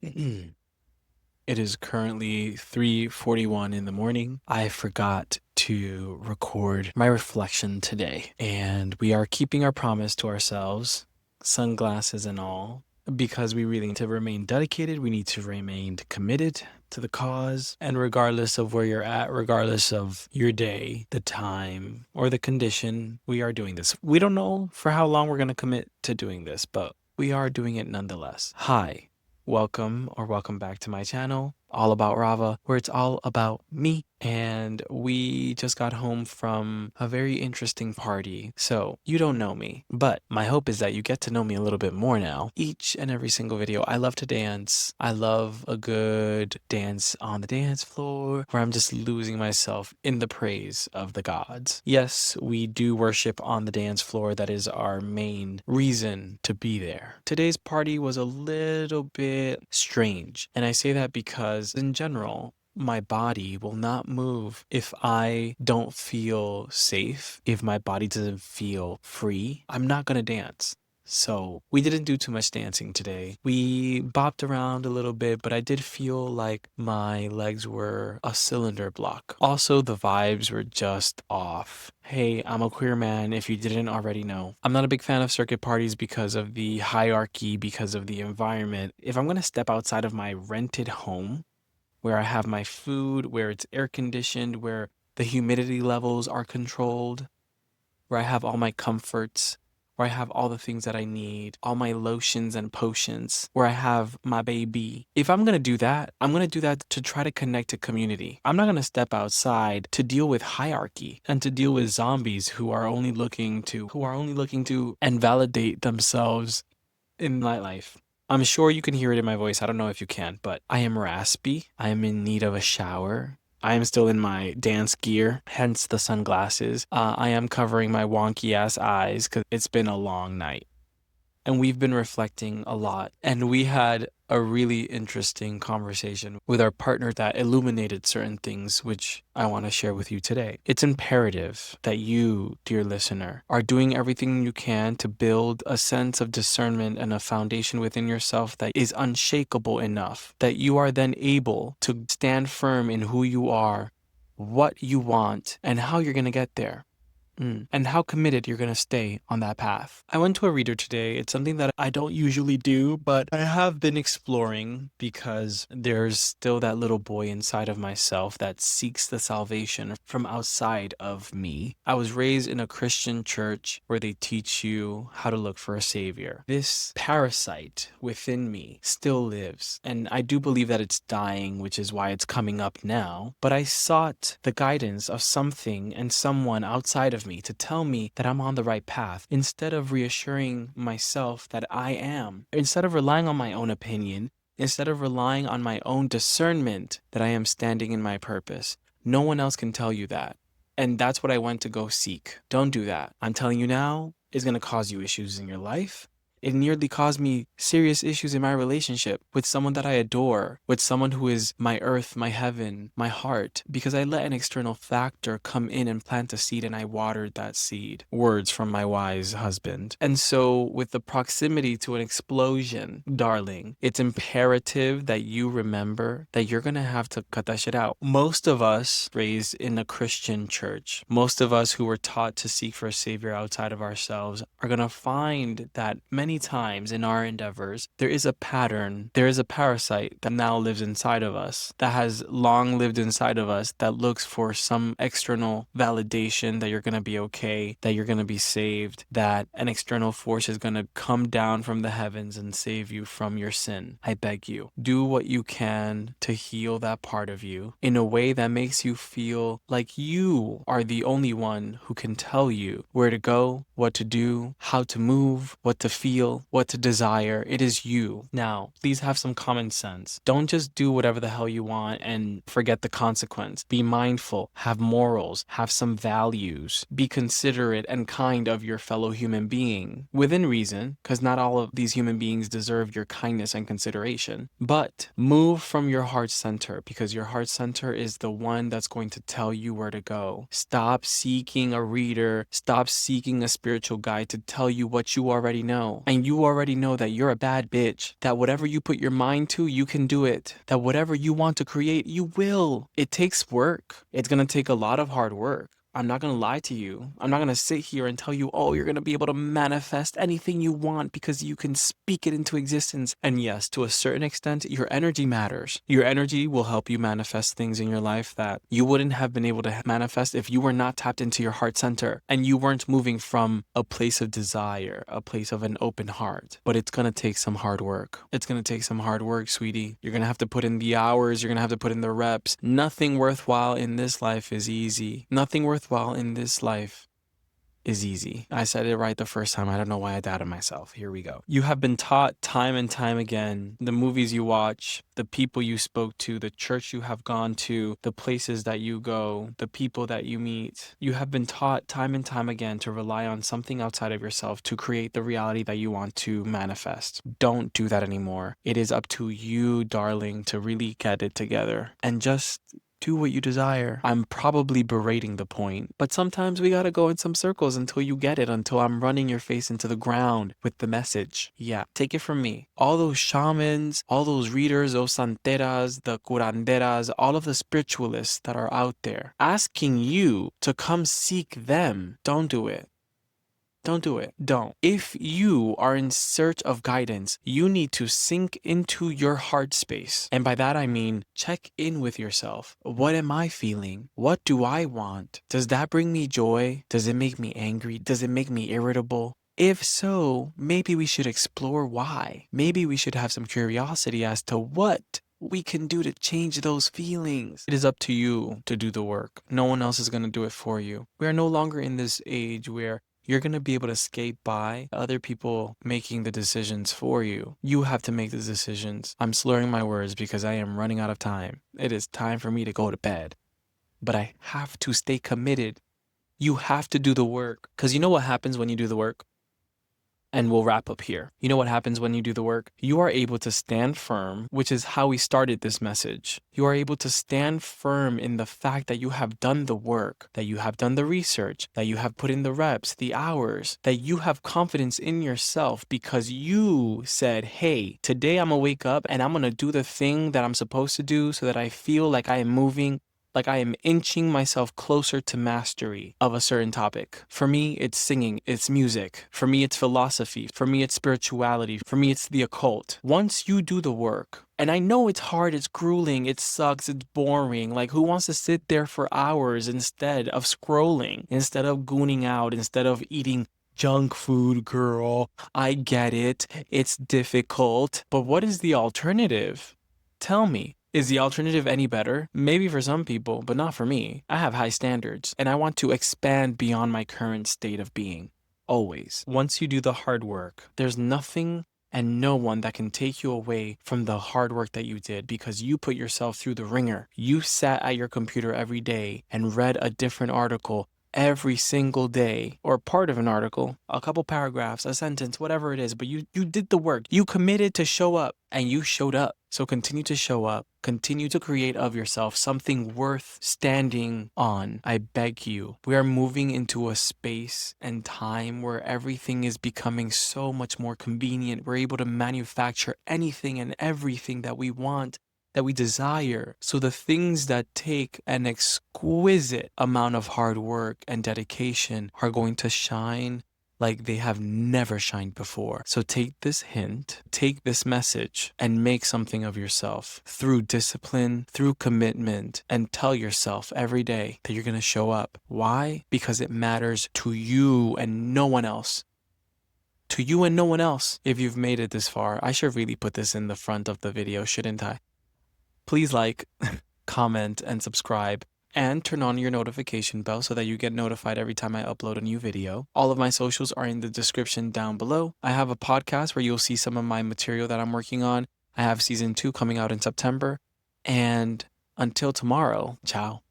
It is currently 3:41 in the morning. I forgot to record my reflection today, and we are keeping our promise to ourselves, sunglasses and all, because we really need to remain dedicated. We need to remain committed to the cause. And regardless of where you're at, regardless of your day, the time, or the condition, we are doing this. We don't know for how long we're going to commit to doing this, but we are doing it nonetheless. Hi. Welcome back to my channel, All About Rava, where it's all about me. And we just got home from a very interesting party. So you don't know me, but my hope is that you get to know me a little bit more now. Each and every single video, I love to dance. I love a good dance on the dance floor where I'm just losing myself in the praise of the gods. Yes, we do worship on the dance floor. That is our main reason to be there. Today's party was a little bit strange. And I say that because in general, my body will not move if I don't feel safe, if my body doesn't feel free. I'm not going to dance. So we didn't do too much dancing today. We bopped around a little bit, but I did feel like my legs were a cylinder block. Also, the vibes were just off. Hey, I'm a queer man, if you didn't already know. I'm not a big fan of circuit parties because of the hierarchy, because of the environment. If I'm going to step outside of my rented home, where I have my food, where it's air conditioned, where the humidity levels are controlled, where I have all my comforts, where I have all the things that I need, all my lotions and potions, where I have my baby. If I'm going to do that, I'm going to do that to try to connect to community. I'm not going to step outside to deal with hierarchy and to deal with zombies who are only looking to invalidate themselves in nightlife. I'm sure you can hear it in my voice. I don't know if you can, but I am raspy. I am in need of a shower. I am still in my dance gear, hence the sunglasses. I am covering my wonky ass eyes because it's been a long night. And we've been reflecting a lot. And we had a really interesting conversation with our partner that illuminated certain things, which I want to share with you today. It's imperative that you, dear listener, are doing everything you can to build a sense of discernment and a foundation within yourself that is unshakable enough that you are then able to stand firm in who you are, what you want, and how you're going to get there. And how committed you're going to stay on that path. I went to a reader today. It's something that I don't usually do, but I have been exploring because there's still that little boy inside of myself that seeks the salvation from outside of me. I was raised in a Christian church where they teach you how to look for a savior. This parasite within me still lives, and I do believe that it's dying, which is why it's coming up now. But I sought the guidance of something and someone outside of me to tell me that I'm on the right path, instead of reassuring myself that I am, instead of relying on my own opinion, instead of relying on my own discernment that I am standing in my purpose. No one else can tell you that. And that's what I went to go seek. Don't do that. I'm telling you now, it's going to cause you issues in your life. It nearly caused me serious issues in my relationship with someone that I adore, with someone who is my earth, my heaven, my heart, because I let an external factor come in and plant a seed and I watered that seed. Words from my wise husband. And so with the proximity to an explosion, darling, it's imperative that you remember that you're going to have to cut that shit out. Most of us raised in a Christian church, most of us who were taught to seek for a savior outside of ourselves are going to find that many times in our endeavors, there is a pattern, there is a parasite that now lives inside of us, that has long lived inside of us, that looks for some external validation that you're going to be okay, that you're going to be saved, that an external force is going to come down from the heavens and save you from your sin. I beg you, do what you can to heal that part of you in a way that makes you feel like you are the only one who can tell you where to go, what to do, how to move, what to feel, what to desire. It is you. Now, please have some common sense. Don't just do whatever the hell you want and forget the consequence. Be mindful, have morals, have some values, be considerate and kind of your fellow human being within reason, because not all of these human beings deserve your kindness and consideration. But move from your heart center, because your heart center is the one that's going to tell you where to go. Stop seeking a reader, stop seeking a spiritual guide to tell you what you already know. And you already know that you're a bad bitch, that whatever you put your mind to, you can do it, that whatever you want to create, you will. It takes work. It's going to take a lot of hard work. I'm not going to lie to you. I'm not going to sit here and tell you, oh, you're going to be able to manifest anything you want because you can speak it into existence. And yes, to a certain extent, your energy matters. Your energy will help you manifest things in your life that you wouldn't have been able to manifest if you were not tapped into your heart center and you weren't moving from a place of desire, a place of an open heart. But it's going to take some hard work. It's going to take some hard work, sweetie. You're going to have to put in the hours. You're going to have to put in the reps. Nothing worthwhile in this life is easy. Nothing worthwhile in this life is easy. I said it right the first time. I don't know why I doubted myself. Here we go. You have been taught time and time again, the movies you watch, the people you spoke to, the church you have gone to, the places that you go, the people that you meet. You have been taught time and time again to rely on something outside of yourself to create the reality that you want to manifest. Don't do that anymore. It is up to you, darling, to really get it together and just do what you desire. I'm probably berating the point, but sometimes we gotta go in some circles until you get it, until I'm running your face into the ground with the message. Yeah, take it from me. All those shamans, all those readers, those santeras, the curanderas, all of the spiritualists that are out there asking you to come seek them, don't do it. Don't do it. Don't. If you are in search of guidance, you need to sink into your heart space. And by that, I mean, check in with yourself. What am I feeling? What do I want? Does that bring me joy? Does it make me angry? Does it make me irritable? If so, maybe we should explore why. Maybe we should have some curiosity as to what we can do to change those feelings. It is up to you to do the work. No one else is going to do it for you. We are no longer in this age where you're going to be able to skate by other people making the decisions for you. You have to make the decisions. I'm slurring my words because I am running out of time. It is time for me to go to bed. But I have to stay committed. You have to do the work. Because you know what happens when you do the work? And we'll wrap up here. You know what happens when you do the work? You are able to stand firm, which is how we started this message. You are able to stand firm in the fact that you have done the work, that you have done the research, that you have put in the reps, the hours, that you have confidence in yourself because you said, hey, today I'm gonna wake up and I'm gonna do the thing that I'm supposed to do so that I feel like I am moving, like I am inching myself closer to mastery of a certain topic. For me, it's singing, it's music. For me, it's philosophy. For me, it's spirituality. For me, it's the occult. Once you do the work, and I know it's hard, it's grueling, it sucks, it's boring. Like, who wants to sit there for hours instead of scrolling, instead of gooning out, instead of eating junk food, girl? I get it. It's difficult. But what is the alternative? Tell me. Is the alternative any better? Maybe for some people, but not for me. I have high standards, and I want to expand beyond my current state of being. Always. Once you do the hard work, there's nothing and no one that can take you away from the hard work that you did because you put yourself through the ringer. You sat at your computer every day and read a different article every single day, or part of an article, a couple paragraphs, a sentence, whatever it is, but you did the work. You committed to show up, and you showed up. So continue to show up. Continue to create of yourself something worth standing on. I beg you. We are moving into a space and time where everything is becoming so much more convenient. We're able to manufacture anything and everything that we want, that we desire. So the things that take an exquisite amount of hard work and dedication are going to shine like they have never shined before. So take this hint, take this message, and make something of yourself through discipline, through commitment, and tell yourself every day that you're going to show up. Why? Because it matters to you and no one else. To you and no one else. If you've made it this far, I should really put this in the front of the video, shouldn't I? Please like, comment, and subscribe, and turn on your notification bell so that you get notified every time I upload a new video. All of my socials are in the description down below. I have a podcast where you'll see some of my material that I'm working on. I have season 2 coming out in September. And until tomorrow, ciao.